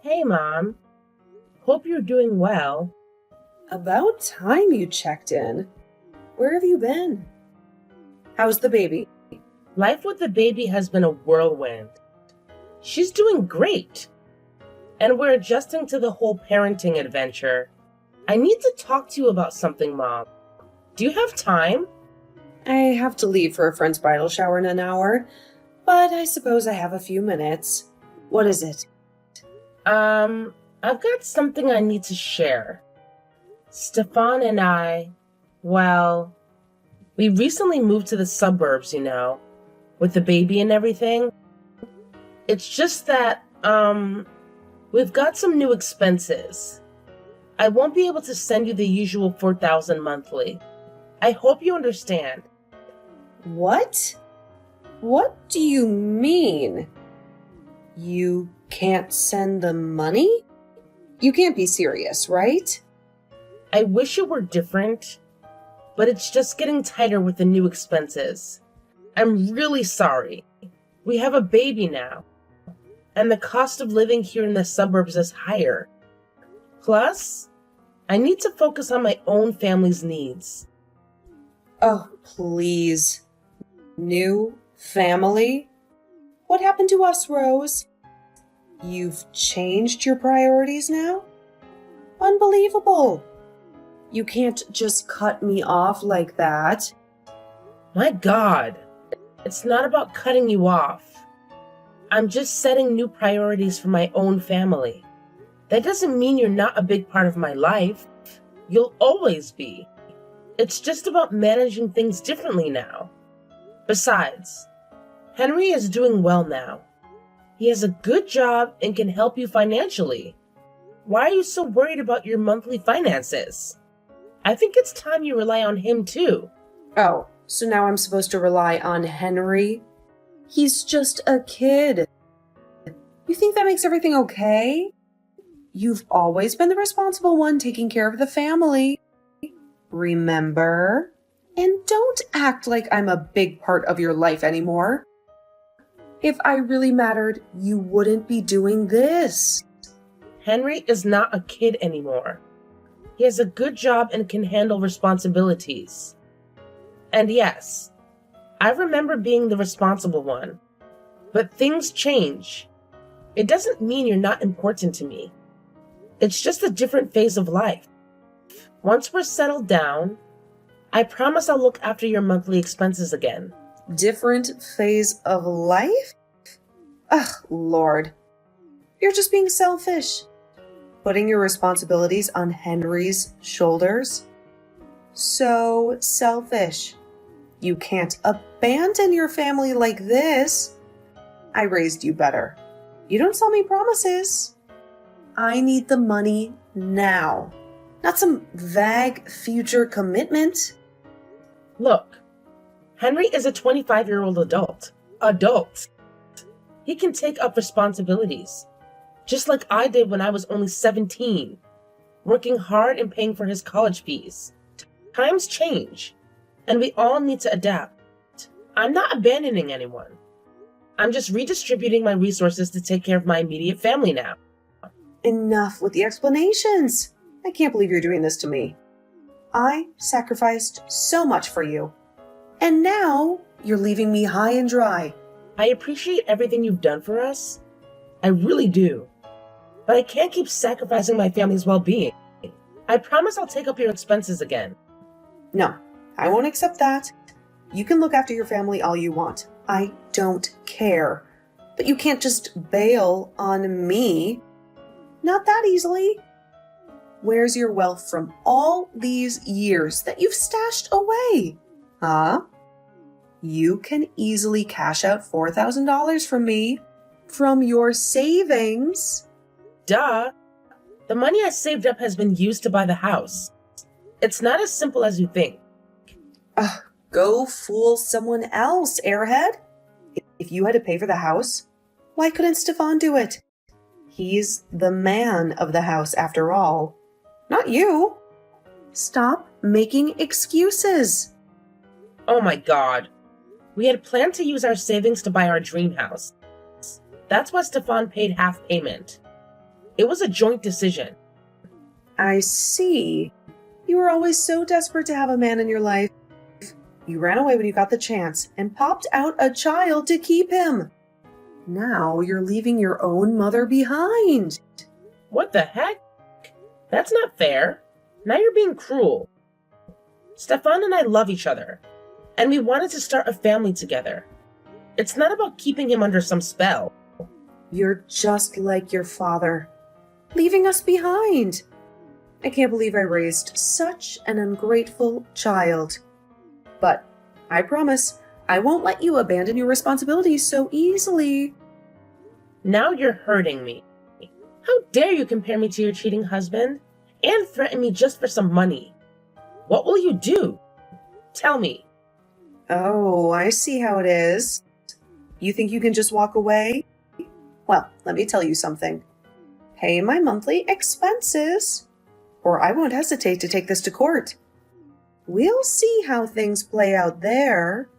Hey, Mom. Hope you're doing well. About time you checked in. Where have you been? How's the baby? Life with the baby has been a whirlwind. She's doing great. And we're adjusting to the whole parenting adventure. I need to talk to you about something, Mom. Do you have time? I have to leave for a friend's bridal shower in an hour, but I suppose I have a few minutes. What is it? I've got something I need to share. Stefan and well, we recently moved to the suburbs, with the baby and everything. It's just that, we've got some new expenses. I won't be able to send you the usual $4,000 monthly. I hope you understand. What? What do you mean? You can't send the money? You can't be serious, right? I wish it were different, but it's just getting tighter with the new expenses. I'm really sorry. We have a baby now, and the cost of living here in the suburbs is higher. Plus, I need to focus on my own family's needs. Oh, please. New family? What happened to us, Rose? You've changed your priorities now? Unbelievable. You can't just cut me off like that. My God, it's not about cutting you off. I'm just setting new priorities for my own family. That doesn't mean you're not a big part of my life. You'll always be. It's just about managing things differently now. Besides, Henry is doing well now. He has a good job and can help you financially. Why are you so worried about your monthly finances? I think it's time you rely on him too. Oh, so now I'm supposed to rely on Henry? He's just a kid. You think that makes everything okay? You've always been the responsible one taking care of the family. Remember? And don't act like I'm a big part of your life anymore. If I really mattered, you wouldn't be doing this. Henry is not a kid anymore. He has a good job and can handle responsibilities. And yes, I remember being the responsible one. But things change. It doesn't mean you're not important to me. It's just a different phase of life. Once we're settled down, I promise I'll look after your monthly expenses again. Different phase of life? Ugh, Lord. You're just being selfish. Putting your responsibilities on Henry's shoulders? So selfish. You can't abandon your family like this. I raised you better. You don't sell me promises. I need the money now, not some vague future commitment. Look, Henry is a 25-year-old adult. He can take up responsibilities, just like I did when I was only 17, working hard and paying for his college fees. Times change, and we all need to adapt. I'm not abandoning anyone. I'm just redistributing my resources to take care of my immediate family now. Enough with the explanations. I can't believe you're doing this to me. I sacrificed so much for you. And now you're leaving me high and dry. I appreciate everything you've done for us. I really do. But I can't keep sacrificing my family's well-being. I promise I'll take up your expenses again. No, I won't accept that. You can look after your family all you want. I don't care. But you can't just bail on me. Not that easily. Where's your wealth from all these years that you've stashed away? Huh? You can easily cash out $4,000 from me. From your savings. Duh! The money I saved up has been used to buy the house. It's not as simple as you think. Go fool someone else, airhead. If you had to pay for the house, why couldn't Stefan do it? He's the man of the house after all. Not you. Stop making excuses. Oh my God. We had planned to use our savings to buy our dream house. That's why Stefan paid half payment. It was a joint decision. I see. You were always so desperate to have a man in your life. You ran away when you got the chance and popped out a child to keep him. Now you're leaving your own mother behind. What the heck? That's not fair. Now you're being cruel. Stefan and I love each other, and we wanted to start a family together. It's not about keeping him under some spell. You're just like your father, leaving us behind. I can't believe I raised such an ungrateful child. But I promise I won't let you abandon your responsibilities so easily. Now you're hurting me. How dare you compare me to your cheating husband and threaten me just for some money? What will you do? Tell me. Oh, I see how it is. You think you can just walk away? Well, let me tell you something. Pay my monthly expenses, or I won't hesitate to take this to court. We'll see how things play out there.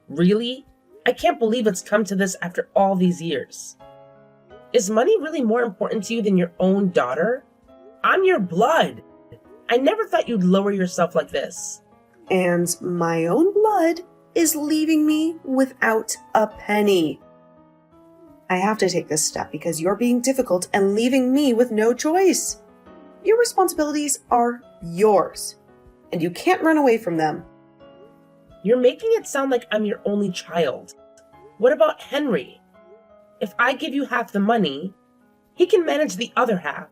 Really? I can't believe it's come to this after all these years. Is money really more important to you than your own daughter? I'm your blood. I never thought you'd lower yourself like this. And my own blood is leaving me without a penny. I have to take this step because you're being difficult and leaving me with no choice. Your responsibilities are yours, and you can't run away from them. You're making it sound like I'm your only child. What about Henry? If I give you half the money, he can manage the other half.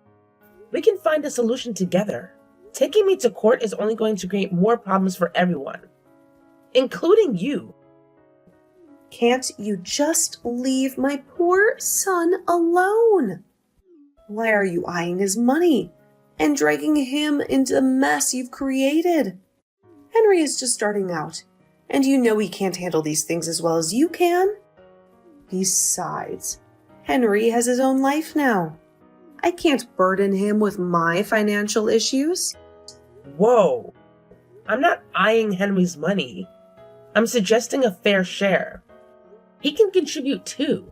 We can find a solution together. Taking me to court is only going to create more problems for everyone, including you. Can't you just leave my poor son alone? Why are you eyeing his money and dragging him into the mess you've created? Henry is just starting out, and you know he can't handle these things as well as you can. Besides, Henry has his own life now. I can't burden him with my financial issues. Whoa! I'm not eyeing Henry's money. I'm suggesting a fair share. He can contribute too.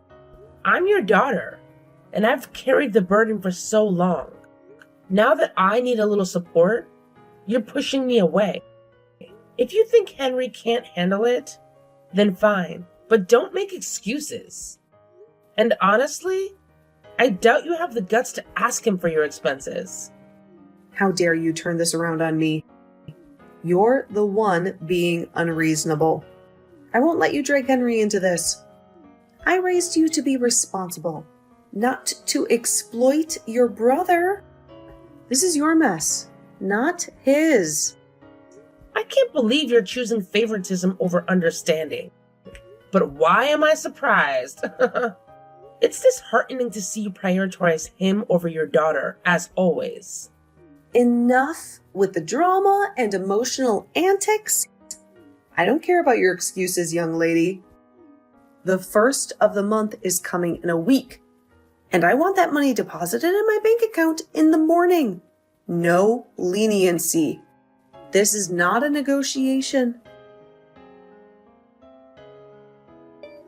I'm your daughter, and I've carried the burden for so long. Now that I need a little support, you're pushing me away. If you think Henry can't handle it, then fine, but don't make excuses. And honestly, I doubt you have the guts to ask him for your expenses. How dare you turn this around on me? You're the one being unreasonable. I won't let you drag Henry into this. I raised you to be responsible, not to exploit your brother. This is your mess, not his. I can't believe you're choosing favoritism over understanding. But why am I surprised? It's disheartening to see you prioritize him over your daughter, as always. Enough with the drama and emotional antics. I don't care about your excuses, young lady. The first of the month is coming in a week, and I want that money deposited in my bank account in the morning. No leniency. This is not a negotiation.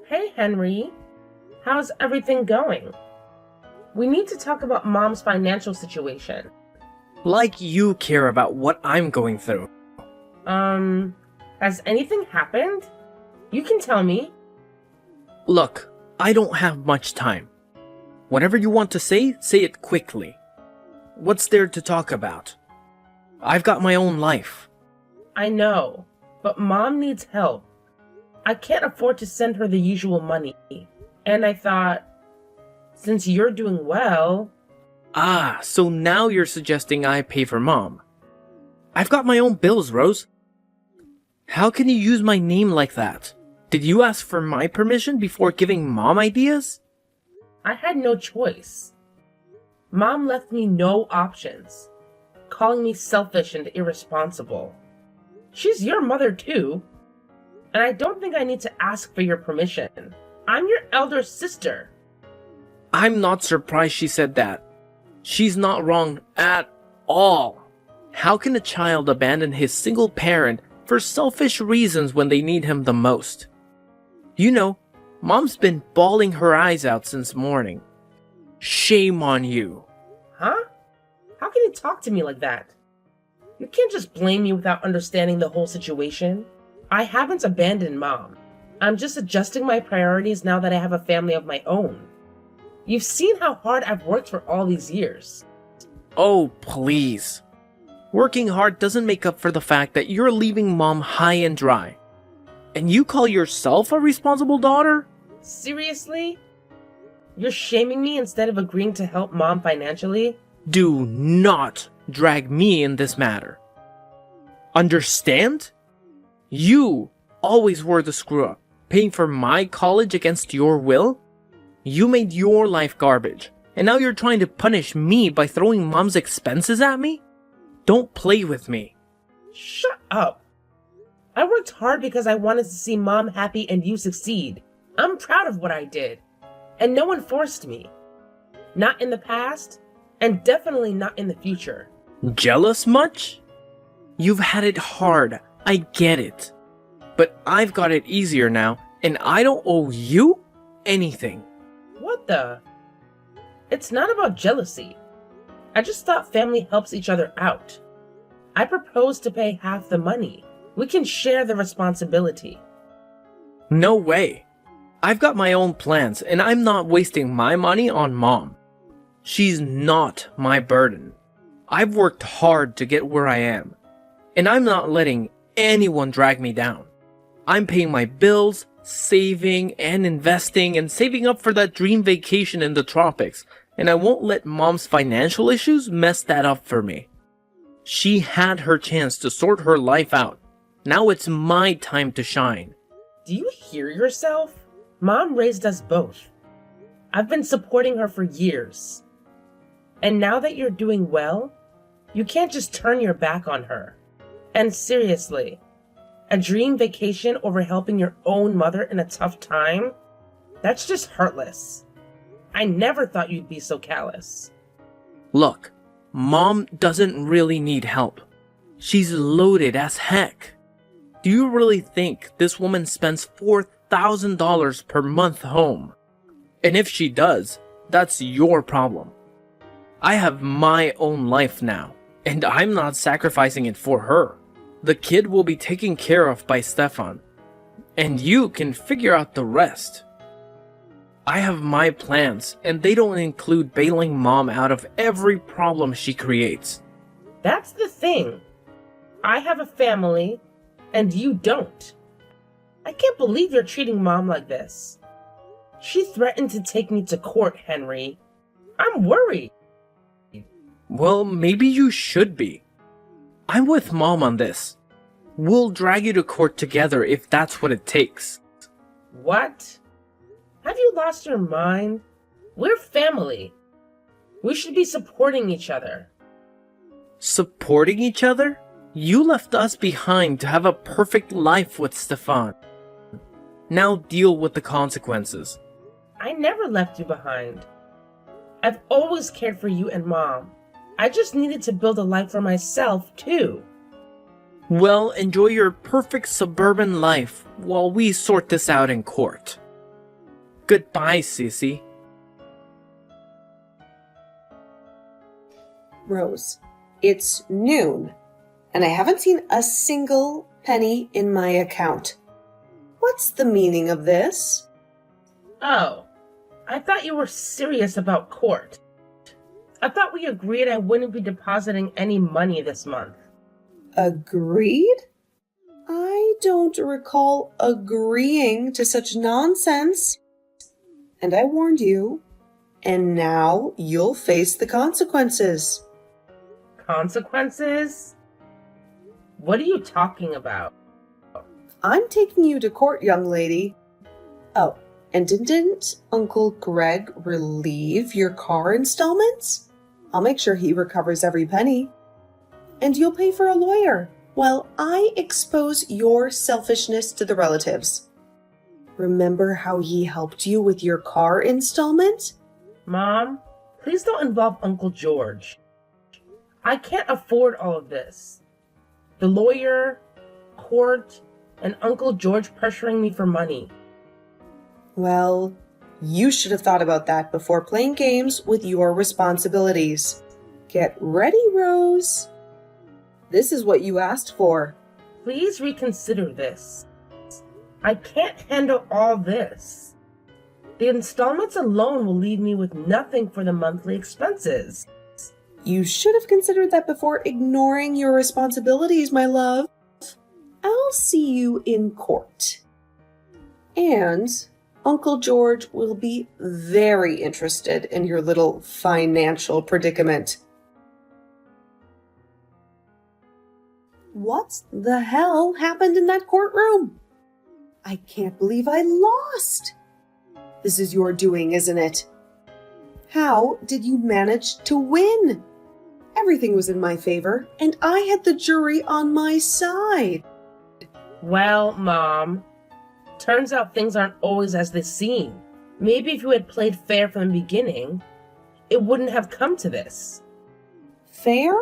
Hey, Henry. How's everything going? We need to talk about Mom's financial situation. Like you care about what I'm going through. Has anything happened? You can tell me. Look, I don't have much time. Whatever you want to say it quickly. What's there to talk about? I've got my own life. I know, but Mom needs help. I can't afford to send her the usual money. And I thought, since you're doing well... Ah, so now you're suggesting I pay for Mom. I've got my own bills, Rose. How can you use my name like that? Did you ask for my permission before giving Mom ideas? I had no choice. Mom left me no options, calling me selfish and irresponsible. She's your mother too, and I don't think I need to ask for your permission. I'm your elder sister. I'm not surprised she said that. She's not wrong at all. How can a child abandon his single parent for selfish reasons when they need him the most? You know, Mom's been bawling her eyes out since morning. Shame on you. Huh? How can you talk to me like that? You can't just blame me without understanding the whole situation. I haven't abandoned Mom. I'm just adjusting my priorities now that I have a family of my own. You've seen how hard I've worked for all these years. Oh, please. Working hard doesn't make up for the fact that you're leaving Mom high and dry. And you call yourself a responsible daughter? Seriously? You're shaming me instead of agreeing to help Mom financially? Do not drag me in this matter. Understand? You always were the screw-up, paying for my college against your will? You made your life garbage, and now you're trying to punish me by throwing Mom's expenses at me? Don't play with me. Shut up. I worked hard because I wanted to see Mom happy and you succeed. I'm proud of what I did. And no one forced me. Not in the past, and definitely not in the future. Jealous much? You've had it hard, I get it. But I've got it easier now, and I don't owe you anything. What the? It's not about jealousy. I just thought family helps each other out. I proposed to pay half the money. We can share the responsibility. No way. I've got my own plans, and I'm not wasting my money on Mom. She's not my burden. I've worked hard to get where I am, and I'm not letting anyone drag me down. I'm paying my bills, saving and investing, and saving up for that dream vacation in the tropics, and I won't let Mom's financial issues mess that up for me. She had her chance to sort her life out. Now it's my time to shine. Do you hear yourself? Mom raised us both. I've been supporting her for years. And now that you're doing well, you can't just turn your back on her. And seriously, a dream vacation over helping your own mother in a tough time? That's just heartless. I never thought you'd be so callous. Look, Mom doesn't really need help. She's loaded as heck. Do you really think this woman spends $4,000 per month home? And if she does, that's your problem. I have my own life now, and I'm not sacrificing it for her. The kid will be taken care of by Stefan, and you can figure out the rest. I have my plans, and they don't include bailing Mom out of every problem she creates. That's the thing. I have a family, and you don't. I can't believe you're treating Mom like this. She threatened to take me to court, Henry. I'm worried. Well, maybe you should be. I'm with Mom on this. We'll drag you to court together if that's what it takes. What? Have you lost your mind? We're family. We should be supporting each other. Supporting each other? You left us behind to have a perfect life with Stefan. Now deal with the consequences. I never left you behind. I've always cared for you and Mom. I just needed to build a life for myself, too. Well, enjoy your perfect suburban life while we sort this out in court. Goodbye, Sissy. Rose, it's noon, and I haven't seen a single penny in my account. What's the meaning of this? Oh, I thought you were serious about court. I thought we agreed I wouldn't be depositing any money this month. Agreed? I don't recall agreeing to such nonsense. And I warned you, and now you'll face the consequences. Consequences? What are you talking about? I'm taking you to court, young lady. Oh, and didn't Uncle Greg relieve your car installments? I'll make sure he recovers every penny. And you'll pay for a lawyer while I expose your selfishness to the relatives. Remember how he helped you with your car installment? Mom, please don't involve Uncle George. I can't afford all of this. The lawyer, court, and Uncle George pressuring me for money. Well, You should have thought about that before playing games with your responsibilities. Get ready, Rose. This is what you asked for. Please reconsider this. I can't handle all this. The installments alone will leave me with nothing for the monthly expenses. You should have considered that before ignoring your responsibilities, my love. I'll see you in court. And Uncle George will be very interested in your little financial predicament. What the hell happened in that courtroom? I can't believe I lost. This is your doing, isn't it? How did you manage to win? Everything was in my favor, and I had the jury on my side. Well, Mom, turns out things aren't always as they seem. Maybe if you had played fair from the beginning, it wouldn't have come to this. Fair?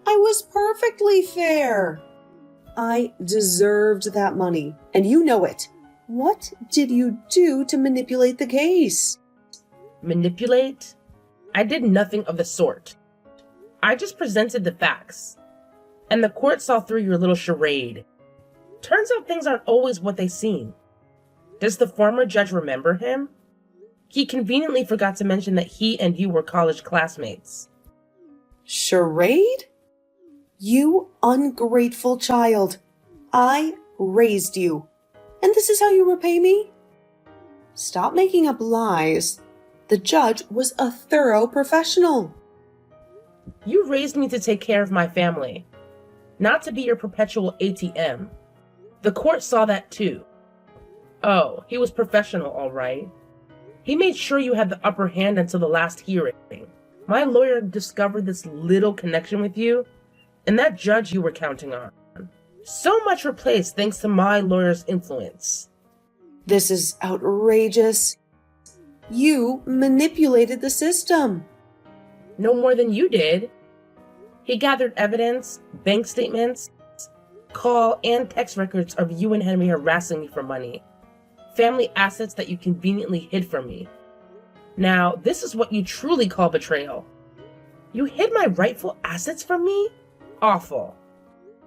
I was perfectly fair. I deserved that money, and you know it. What did you do to manipulate the case? Manipulate? I did nothing of the sort. I just presented the facts, and the court saw through your little charade. Turns out things aren't always what they seem. Does the former judge remember him? He conveniently forgot to mention that he and you were college classmates. Charade? You ungrateful child. I raised you. And this is how you repay me? Stop making up lies. The judge was a thorough professional. You raised me to take care of my family, not to be your perpetual ATM. The court saw that too. Oh, he was professional, all right. He made sure you had the upper hand until the last hearing. My lawyer discovered this little connection with you, and that judge you were counting on. So much replaced thanks to my lawyer's influence. This is outrageous. You manipulated the system. No more than you did. He gathered evidence, bank statements, call and text records of you and Henry harassing me for money. Family assets that you conveniently hid from me. Now, this is what you truly call betrayal. You hid my rightful assets from me? Awful.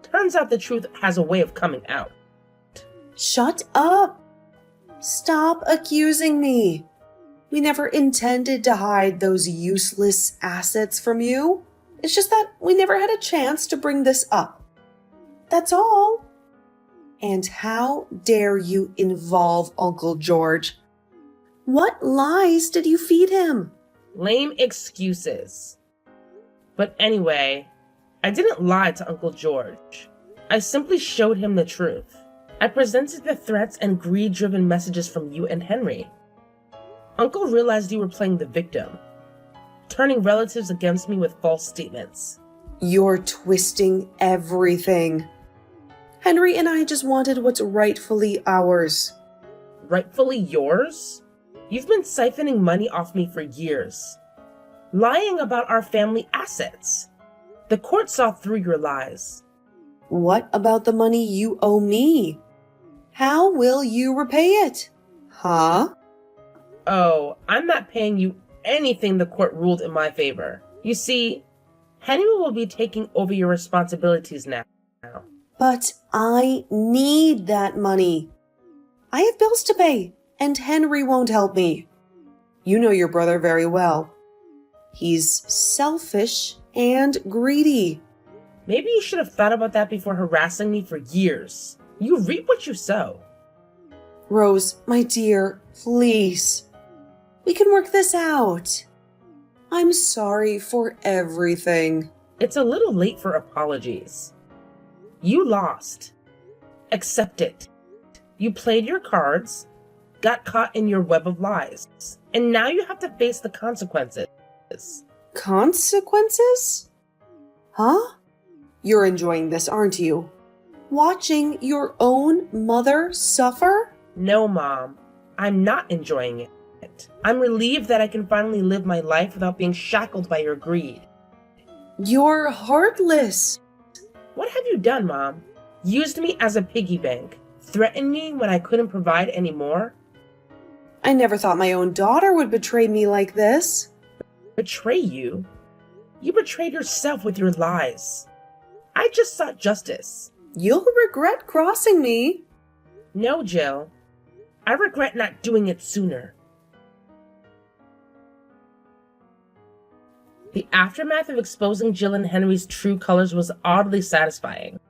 Turns out the truth has a way of coming out. Shut up. Stop accusing me. We never intended to hide those useless assets from you. It's just that we never had a chance to bring this up. That's all. And how dare you involve Uncle George? What lies did you feed him? Lame excuses. But anyway, I didn't lie to Uncle George. I simply showed him the truth. I presented the threats and greed-driven messages from you and Henry. Uncle realized you were playing the victim, turning relatives against me with false statements. You're twisting everything. Henry and I just wanted what's rightfully ours. Rightfully yours? You've been siphoning money off me for years, lying about our family assets. The court saw through your lies. What about the money you owe me? How will you repay it? Huh? Oh, I'm not paying you anything the court ruled in my favor. You see, Henry will be taking over your responsibilities now. But I need that money. I have bills to pay, and Henry won't help me. You know your brother very well. He's selfish and greedy. Maybe you should have thought about that before harassing me for years. You reap what you sow. Rose, my dear, please. We can work this out. I'm sorry for everything. It's a little late for apologies. You lost. Accept it. You played your cards, got caught in your web of lies, and now you have to face the consequences. Consequences? Huh? You're enjoying this, aren't you? Watching your own mother suffer? No, Mom. I'm not enjoying it. I'm relieved that I can finally live my life without being shackled by your greed. You're heartless. What have you done, Mom? Used me as a piggy bank? Threatened me when I couldn't provide any more? I never thought my own daughter would betray me like this. Betray you? You betrayed yourself with your lies. I just sought justice. You'll regret crossing me. No, Jill. I regret not doing it sooner. The aftermath of exposing Jill and Henry's true colors was oddly satisfying.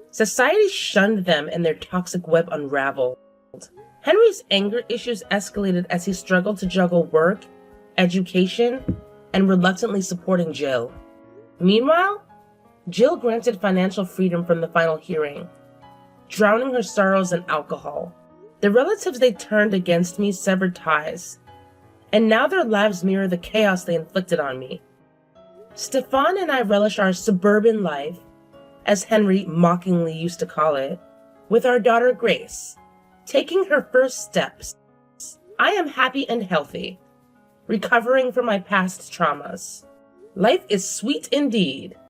Society shunned them and their toxic web unraveled. Henry's anger issues escalated as he struggled to juggle work, education, and reluctantly supporting Jill. Meanwhile, Jill granted financial freedom from the final hearing, drowning her sorrows in alcohol. The relatives they turned against me severed ties, and now their lives mirror the chaos they inflicted on me. Stefan and I relish our suburban life, as Henry mockingly used to call it, with our daughter Grace, taking her first steps. I am happy and healthy, recovering from my past traumas. Life is sweet indeed.